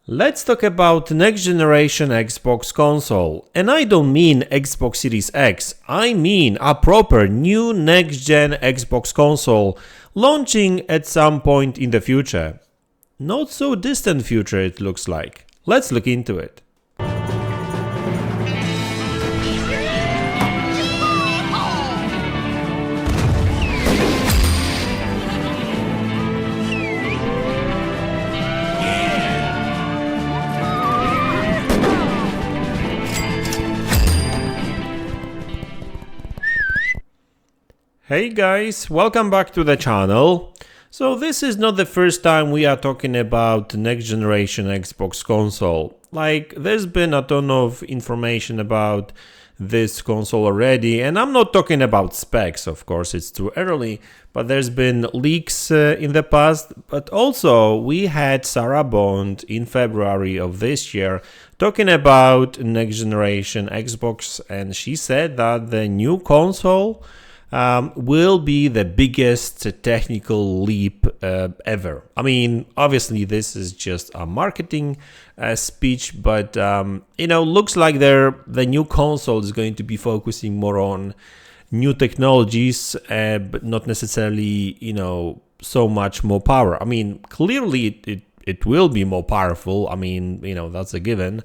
Let's talk about next generation Xbox console. And I don't mean Xbox Series X, I mean a proper new next gen Xbox console launching at some point in the future. Not so distant future it looks like. Let's look into it. Hey guys, welcome back to the channel. So this is not the first time we are talking about next generation Xbox console. Like, there's been a ton of information about this console already, and I'm not talking about specs, of course, it's too early, but there's been leaks in the past. But also we had Sarah Bond in February of this year talking about next generation Xbox, and she said that the new console will be the biggest technical leap ever. I mean, obviously this is just a marketing speech, but looks like the new console is going to be focusing more on new technologies, but not necessarily, so much more power. I mean, clearly it will be more powerful. I mean, that's a given.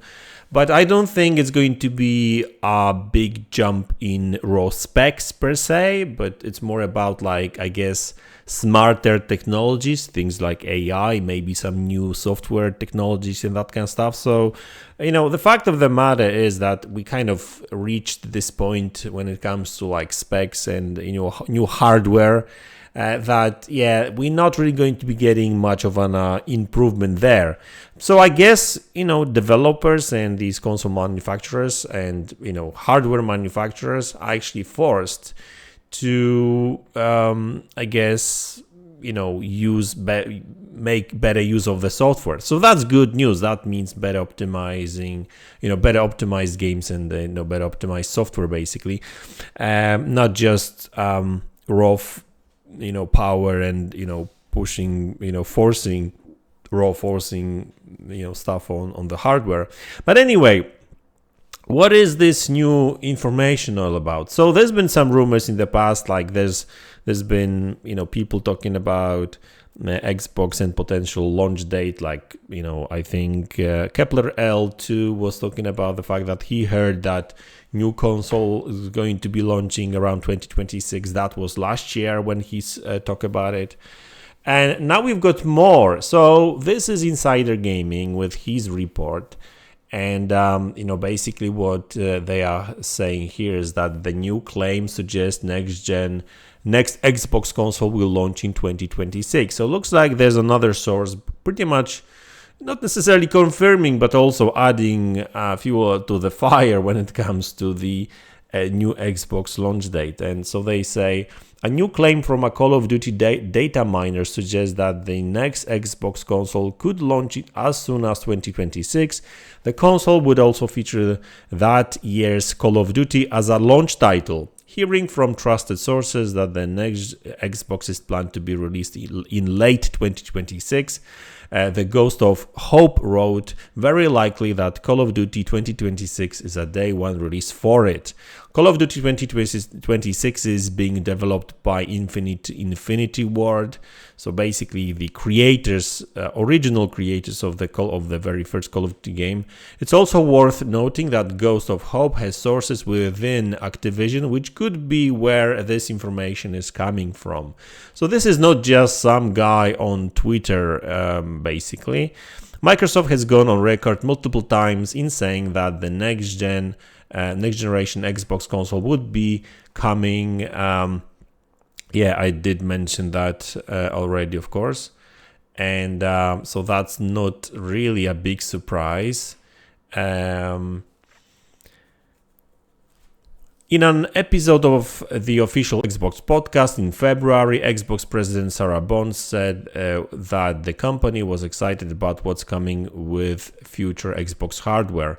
But I don't think it's going to be a big jump in raw specs per se, but it's more about, like, I guess, smarter technologies, things like AI, maybe some new software technologies and that kind of stuff. So, the fact of the matter is that we kind of reached this point when it comes to like specs and, new hardware. We're not really going to be getting much of an improvement there. So I guess, developers and these console manufacturers and, hardware manufacturers are actually forced to, make better use of the software. So that's good news. That means better optimizing, better optimized games and, better optimized software, basically. Not just raw power and forcing stuff on the hardware. But anyway, what is this new information all about? So there's been some rumors in the past, like there's been people talking about Xbox and potential launch date, like I think Kepler L2 was talking about the fact that he heard that new console is going to be launching around 2026. That was last year when he talked about it. And now we've got more. So this is Insider Gaming with his report. And, basically what they are saying here is that the new claim suggests next Xbox console will launch in 2026. So it looks like there's another source pretty much not necessarily confirming, but also adding fuel to the fire when it comes to the new Xbox launch date. And so they say a new claim from a Call of Duty data miner suggests that the next Xbox console could launch it as soon as 2026. The console would also feature that year's Call of Duty as a launch title. Hearing from trusted sources that the next Xbox is planned to be released in late 2026. The Ghost of Hope wrote, very likely that Call of Duty 2026 is a day one release for it. Call of Duty 2026 is being developed by Infinity Ward. So basically the creators, original creators of the very first Call of Duty game. It's also worth noting that Ghost of Hope has sources within Activision, which could be where this information is coming from. So this is not just some guy on Twitter, basically. Microsoft has gone on record multiple times in saying that the next generation Xbox console would be coming. I did mention that already, of course. And so that's not really a big surprise. In an episode of the official Xbox podcast in February, Xbox president Sarah Bond said that the company was excited about what's coming with future Xbox hardware.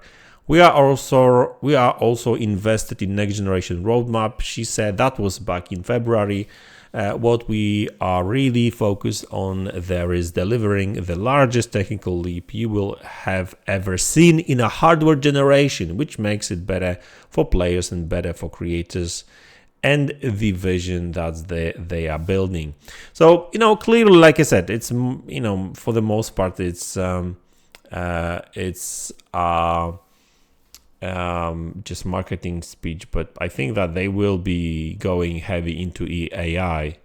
We are also invested in next generation roadmap. She said that was back in February. What we are really focused on there is delivering the largest technical leap you will have ever seen in a hardware generation, which makes it better for players and better for creators and the vision that they are building. So, clearly, like I said, it's, for the most part, it's just marketing speech, but I think that they will be going heavy into AI.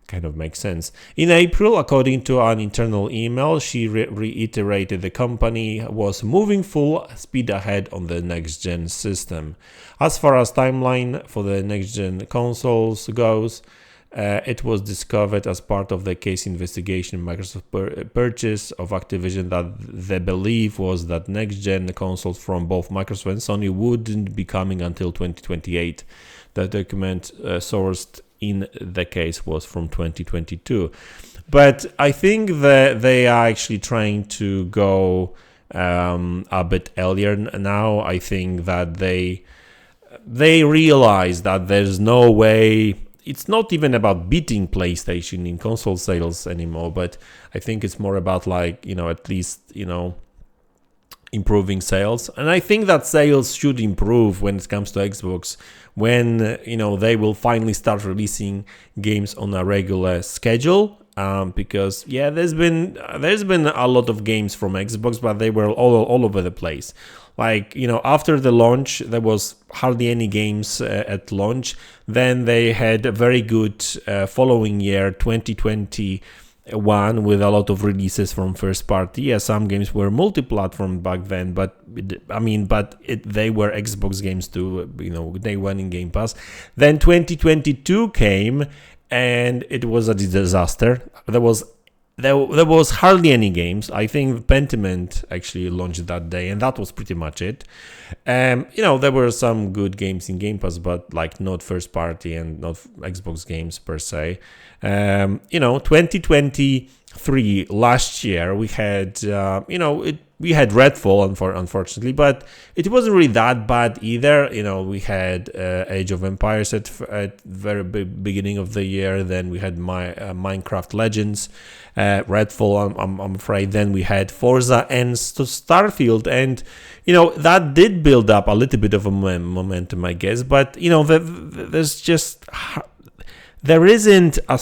Kind of makes sense. In April, according to an internal email, she reiterated the company was moving full speed ahead on the next-gen system. As far as timeline for the next-gen consoles goes, it was discovered as part of the case investigation Microsoft purchase of Activision that the belief was that next-gen consoles from both Microsoft and Sony wouldn't be coming until 2028. The document sourced in the case was from 2022. But I think that they are actually trying to go a bit earlier now. I think that they realize that there's no way. It's not even about beating PlayStation in console sales anymore, but I think it's more about at least, improving sales. And I think that sales should improve when it comes to Xbox, when, they will finally start releasing games on a regular schedule. Because there's been a lot of games from Xbox, but they were all over the place. After the launch, there was hardly any games at launch. Then they had a very good following year, 2021, with a lot of releases from first party. Yeah, some games were multi-platform back then, but they were Xbox games too. They went in Game Pass. Then 2022 came, and it was a disaster. There was hardly any games. I think Pentiment actually launched that day, and that was pretty much it. There were some good games in Game Pass, but not first party and not Xbox games per se. 2023 last year we had we had Redfall, unfortunately, but it wasn't really that bad either. We had Age of Empires at very beginning of the year. Then we had Minecraft Legends, Redfall, I'm afraid. Then we had Forza and Starfield, and that did build up a little bit of a momentum, I guess. But there isn't a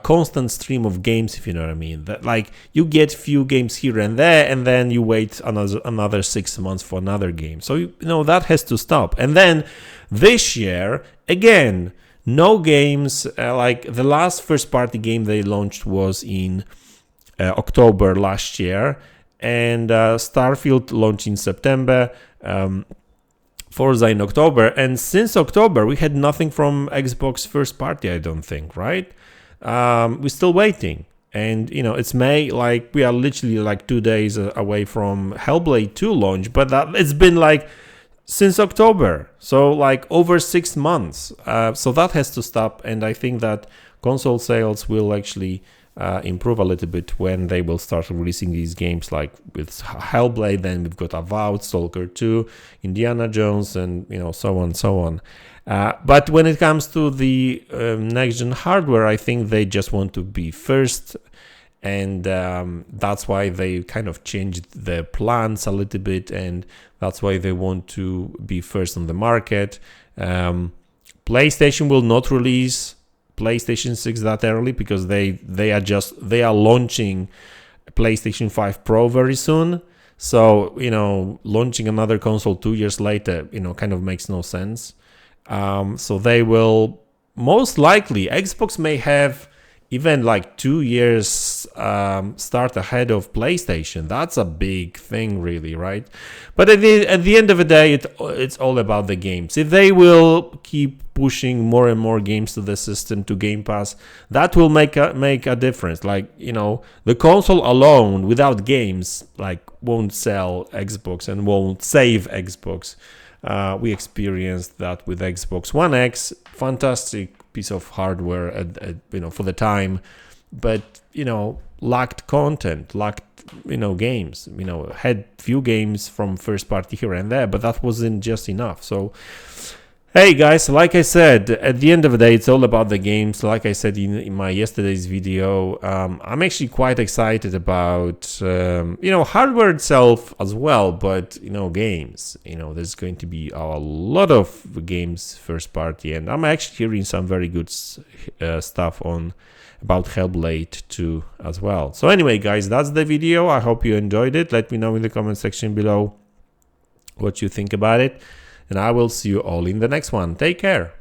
constant stream of games, if you know what I mean. That you get few games here and there, and then you wait another 6 months for another game. So that has to stop. And then this year again, no games. The last first party game they launched was in October last year, and Starfield launched in September. Forza in October, and since October we had nothing from Xbox first party, I don't think, right? We're still waiting, and it's May, we are literally 2 days away from Hellblade 2 launch, but it's been since October, so over 6 months. So that has to stop, and I think that console sales will actually improve a little bit when they will start releasing these games, with Hellblade. Then we've got Avowed, Stalker 2, Indiana Jones, and so on. But when it comes to the next-gen hardware, I think they just want to be first, and that's why they kind of changed their plans a little bit, and that's why they want to be first on the market. PlayStation will not release PlayStation 6 that early because they are launching PlayStation 5 Pro very soon. So launching another console 2 years later kind of makes no sense. So they will most likely, Xbox may have even 2 years start ahead of PlayStation. That's a big thing, really, right? But at the end of the day, it's all about the games. If they will keep pushing more and more games to the system, to Game Pass, that will make a difference. The console alone without games won't sell Xbox and won't save Xbox. We experienced that with Xbox One X. Fantastic piece of hardware for the time, but you know, lacked content, lacked, you know, games, you know, had few games from first party here and there, but that wasn't just enough. So hey guys, like I said, at the end of the day, it's all about the games. Like I said in my yesterday's video, I'm actually quite excited about, you know, hardware itself as well, but, you know, games. You know, there's going to be a lot of games first party, and I'm actually hearing some very good stuff on about Hellblade 2 as well. So anyway, guys, that's the video. I hope you enjoyed it. Let me know in the comment section below what you think about it. And I will see you all in the next one. Take care.